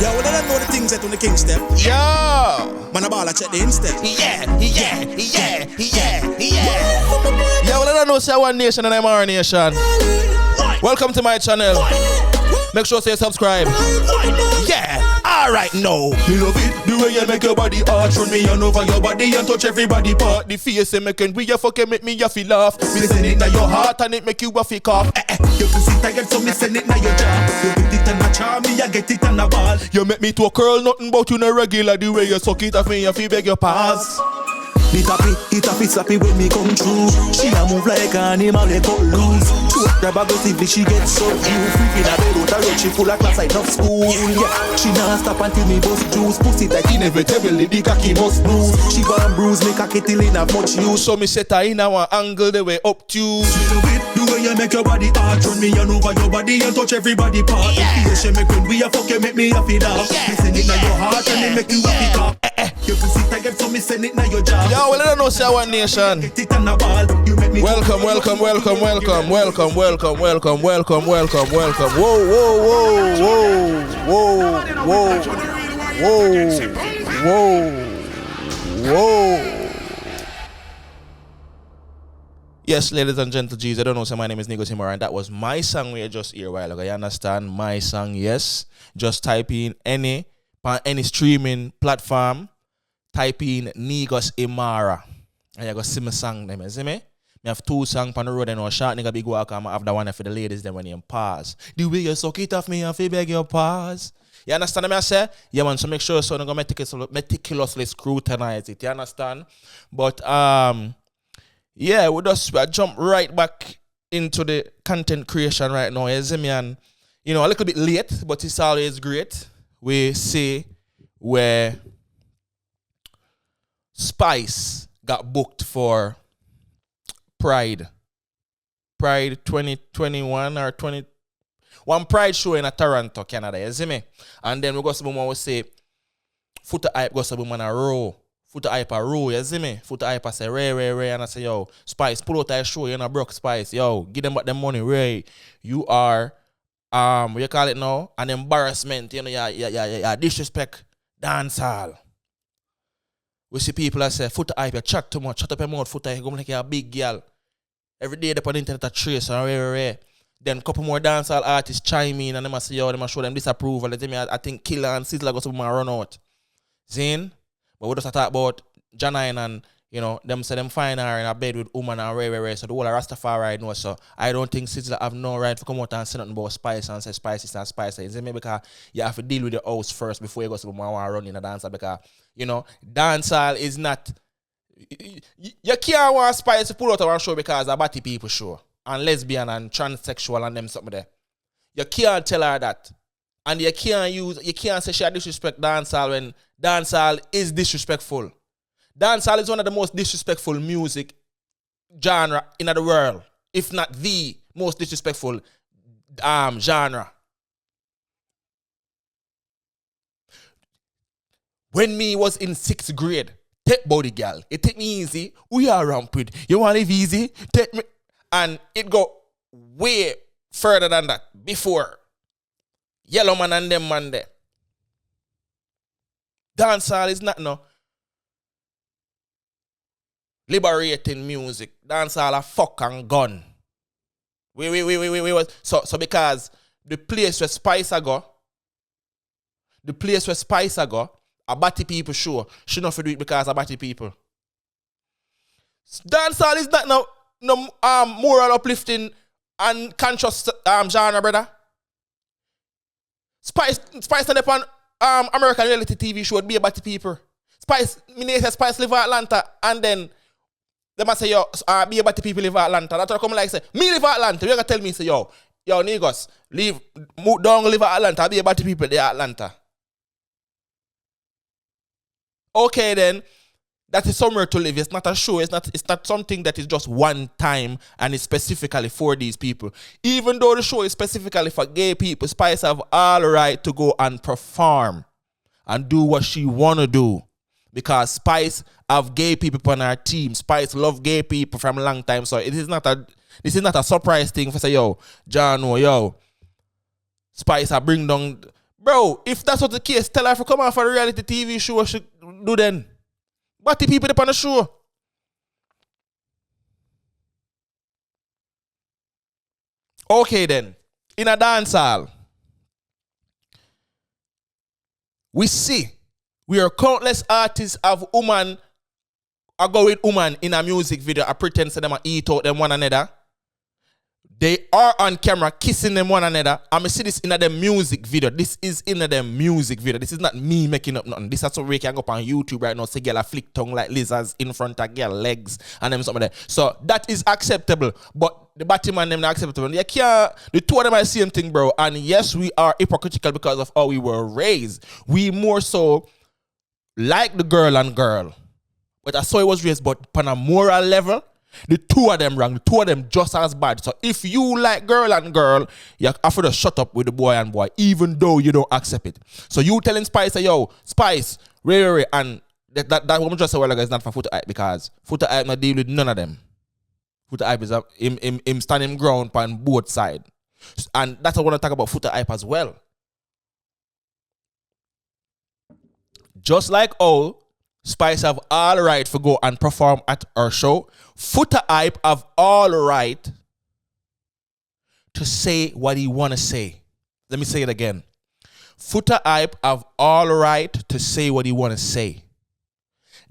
Yeah, well, I don't know the things that on the king step. Yeah. Man, a ball, I check the instep. Yeah. Yeah, well, I don't know, say One Nation and Imara Nation. Welcome to my channel. Make sure to subscribe. Yeah. Alright, no. You love it, the way you make your body arch. Run me on over your body and touch everybody part. The face you make and we you fucking make me you feel laugh. Me send it na your heart and it make you a fake off. You pussy tired so me send it na your jaw. You get it and a charm, me I get it and a ball. You make me to a curl, nothing but you no regular. The way you suck it off me, you feel beg your pass. It happy, slappy when me come through. She a move like an animal, they cut loose. Grab a gossip if she gets so you. Freaking a bed out a road, she full of class like enough school. Yeah, she not stop until me bust juice. Pussy tight inevitably, the cocky must bruise. She born bruise, me cocky till in a much use. So me set her in a one angle the way up to you. The way you make your body hard, run me on over your body and touch everybody part. Yeah, she make when we a fuck you make me a feed off. Me send it na your heart and it make you a pick up. You pussy tired so me send it na your jaw. Yo, well, I don't know, say One Nation. Welcome. Whoa. Yes, ladies and gentle G's, I don't know, so my name is Negusimara, and that was my song we just hear a while ago. You understand? My song, yes. Just type in any streaming platform, type in Negusimara. And you go see my song them, you see me? I have two songs on the road and a short nigga big walk. I have the one for the ladies then when you pause. The way you suck it off me and feel beg your pause. You understand what I say? Yeah, man, so make sure so you go meticulously scrutinize it. You understand? But yeah, we just jump right back into the content creation right now. You see me? And you know, a little bit late, but it's always great. We see where Spice got booked for Pride 2021 or 21 Pride show in Toronto, Canada, you see me? And then we got some woman will say Footah hype got some woman a row. Footah hype a row, you see me? Footah hype a say Ray, and I say, yo, Spice, pull out that show, you know, broke Spice, yo, give them back them money, Ray. You are what you call it now? An embarrassment, you know, yeah, disrespect dancehall. We see people that say, Footah hype, you chat too much, shut up your mouth, Footah, you go like you're a big girl. Every day they put the internet a trace and rare. Then a couple more dancehall artists chime in and they must say, yo, they must show them disapproval. They tell me, I think Killer and Sizzla got some run out. Zine? But we just talk about Janine and, you know, them say them find her in a bed with woman and rare. So the whole of Rastafari know. So I don't think Sizzla have no right to come out and say nothing about Spice and say Spice is not Spice. You see me? Because you have to deal with the house first before you go to someone want to run in a dancehall. Because, you know, dancehall is not... You can't want Spice to pull out our show because a batty people show. And lesbian and transsexual and them something there. You can't tell her that. And you can't say she disrespect dancehall when dancehall is disrespectful. Dancehall is one of the most disrespectful music genre in the world. If not the most disrespectful genre. When me was in 6th grade, take body girl, it take me easy. We are rampant. You want to live easy? Take me. And it go way further than that. Before. Yellow Man and them man there. Dancehall is not no liberating music. Dancehall a fuck and gun. We was so because the place where Spice go, a batty people show. She not for do it because a batty people. Dancehall is not no moral uplifting and conscious genre, brother. Spice stand up on American reality TV show would be about the people. Spice live in Atlanta, and then they must say, yo, be about the people live in Atlanta. That's what I come like say, me live in Atlanta. You're gonna tell me, say, yo, Negus, don't live in Atlanta, be about the people there in Atlanta. Okay then, that is somewhere to live. It's not a show. It's not something that is just one time and it's specifically for these people. Even though the show is specifically for gay people, Spice have all right to go and perform and do what she wanna do. Because Spice have gay people on her team. Spice love gay people from a long time. So this is not a surprise thing for say, yo, John, yo, Spice I bring down Bro, if that's what the case, tell her to come on for a reality TV show what she do then. What the people up on the show? Okay then. In a dance hall, we are countless artists of woman are going woman in a music video. I pretend to them and eat out them one another. They are on camera kissing them one another. I'm going to see this in a music video. This is in a music video. This is not me making up nothing. This is something we can go up on YouTube right now. Say girl a flick tongue like lizards in front of girl legs and them something like that. So that is acceptable. But the Batman them not acceptable. You can't, the two of them are the same thing, bro. And yes, we are hypocritical because of how we were raised. We more so like the girl and girl. But that's how it was raised. But on a moral level, the two of them wrong. The two of them just as bad. So if you like girl and girl, you have to shut up with the boy and boy, even though you don't accept it. So you telling Spice, say, yo, Spice, Ray, and that woman just said, well, is not for Footah Hype because Footah Hype not deal with none of them. Footah Hype is him standing ground on both sides. And that's what I want to talk about Footah Hype as well. Just like Spice have all right for go and perform at our show, Footah Hype have all right to say what he want to say. Let me say it again. Footah Hype have all right to say what he want to say.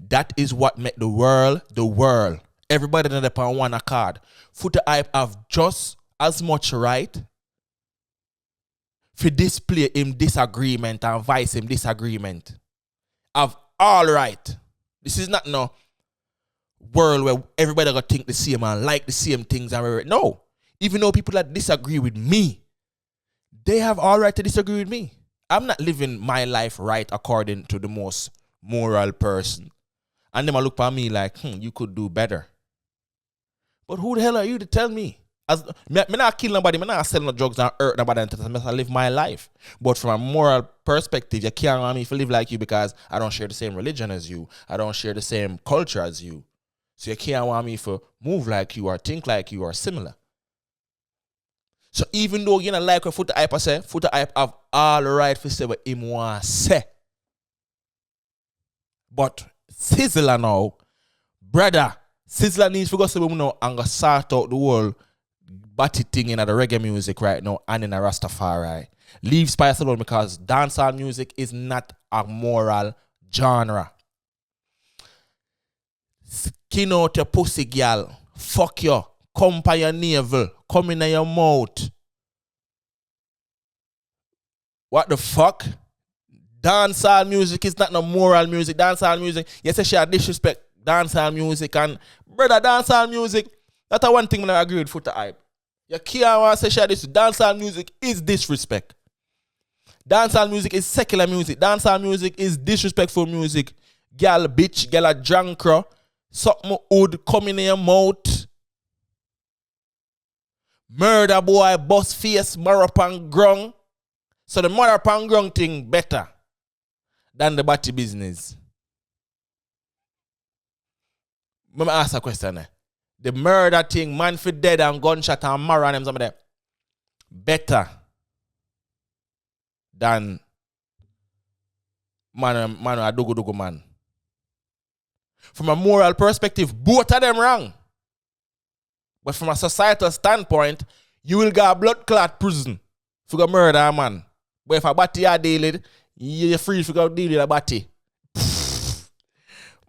That is what make the world the world. Everybody that upon one accord. Footah Hype have just as much right for display him disagreement and vice him disagreement. Have all right. This is not no world where everybody gonna think the same and like the same things. And no. Even though people that disagree with me, they have all right to disagree with me. I'm not living my life right according to the most moral person. And them a look at me like, you could do better. But who the hell are you to tell me? Me not kill nobody, me not sell no drugs and hurt nobody until I live my life. But from a moral perspective, you can't want me to live like you because I don't share the same religion as you. I don't share the same culture as you. So you can't want me to move like you or think like you or similar. So even though you don't like what Footah Hype say, Footah Hype have all the right to say what him want to say. But Sizzla now, brother, Sizzla needs to go say now and go sort out the whole batty thing in the reggae music right now and in a Rastafari. Leave Spice alone because dancehall music is not a moral genre. Skin out your pussy, girl. Fuck you. Come by your navel. Come in your mouth. What the fuck? Dancehall music is not no moral music. Dancehall music, you say she disrespect dancehall music and brother, dancehall music, that's one thing when I agree with Footah Hype. You can't want to say this. Dancehall music is disrespect. Dancehall music is secular music. Dancehall music is disrespectful music. Girl, bitch, girl a drunkra. Something would come in your mouth. Murder boy, boss face, marapan grung. So the marapan grung thing better than the batty business. Let me ask a question. The murder thing, man for dead and gunshot and murder and some of them, better than man a dogo man. From a moral perspective, both of them wrong. But from a societal standpoint, you will get a blood clot prison for go murder a man. But if a batty are deal with, you're free to go deal with a batty.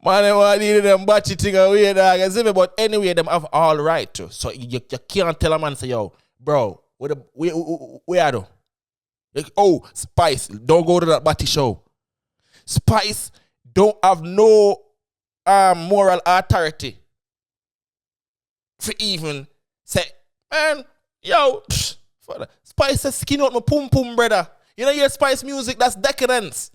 Man, they want to deal with them batty thing away, dog. But anyway, them have all right to. So you can't tell a man, say, yo, bro, where are you? Like, oh, Spice, don't go to that batty show. Spice don't have no moral authority for even say, man, yo, Spice says skin out my pum pum, brother. You know your Spice music, that's decadence.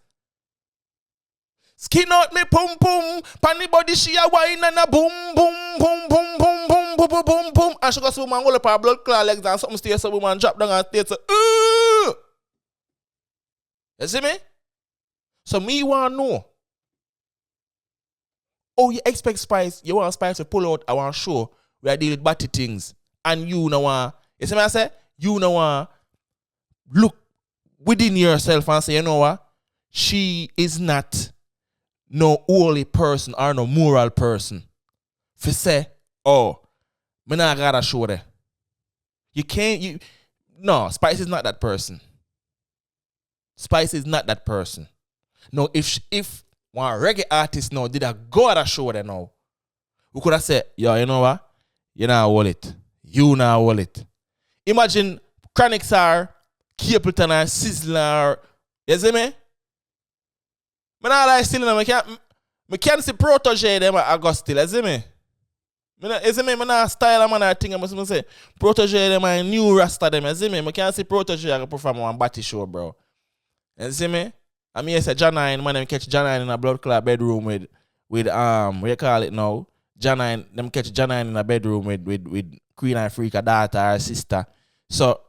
Skin out me pum pum, panny body she a wine and a boom boom boom boom boom boom boom boom boom boom. And she got some man hold up her blood clot legs and something stay some woman drop down and stay so. You see me? So me want to know. Oh, you expect Spice, you want Spice to pull out, I want to show where I deal with batty things. And you know want, you see me I say? You know want look within yourself and say, you know what? She is not no holy person or no moral person. For say, oh, me not gotta show that. You can't, no, Spice is not that person. Spice is not that person. No, if one reggae artist now did a go at a show there now, we could have said, yo, you know what? You not hold it. You not hold it. Imagine Chronics are Capleton or Sizzla or, you see me? I not like still, I can't see protege them at Augustil, you see me? You see me? I not style man or thing, I must say, protege them and new rasta them, you see me? I can't see protege I perform on Batty show, bro. You see me? I mean, say Janine, man, them catch Janine in a blood clot bedroom with what you call it now? Janine, them catch Janine in a bedroom with Queen and Freaka daughter or sister. So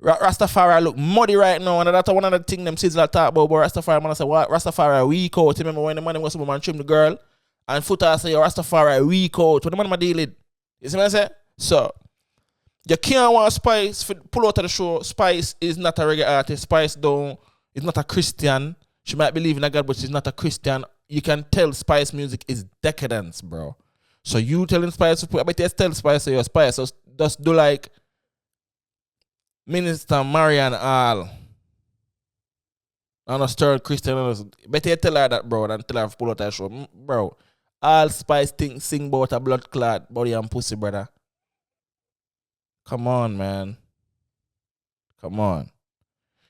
Rastafari look muddy right now, and that's one of the things them Sizzla talk about. But Rastafari man say what Rastafari weak out. Remember when the man was man trim the girl, and Footah say yo Rastafari weak out. What the man deal with? You see what I say? So you can't want Spice pull out of the show. Spice is not a reggae artist. Spice is not a Christian. She might believe in a God, but she's not a Christian. You can tell Spice music is decadence, bro. So you telling Spice, I bet you tell Spice your Spice. So just do like Minister Marian All. I'm a stern Christian. Better you tell her that, bro, than tell her to pull out that show. Bro, all Spice sing about a blood clot, body and pussy, brother. Come on, man. Come on.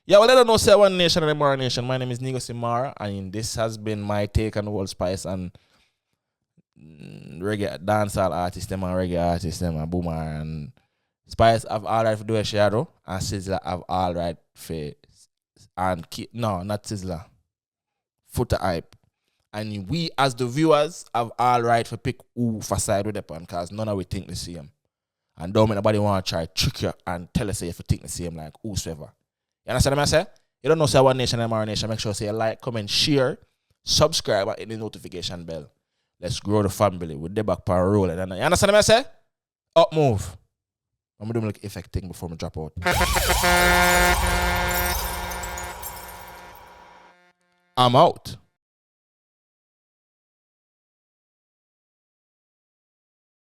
Yeah, well, I don't know, say One Nation and Imara Nation. My name is Negusimara, and this has been my take on Old Spice and reggae dancehall artists, them and reggae artists, them and Boomer and Spice have all right for do a shadow, and Sizzla have all right for no, not Sizzla, Footah hype. And we as the viewers have all right for pick who for side with the pan, because none of we think the same. And don't make nobody want to try trick you and tell us if you think the same like whosoever. You understand what I say? You don't know say One Nation and Imara Nation. Make sure say like, comment, share, subscribe, and hit the notification bell. Let's grow the family with the back power roll. You understand what I say? Up move. I'm gonna do like effect thing before I drop out. I'm out.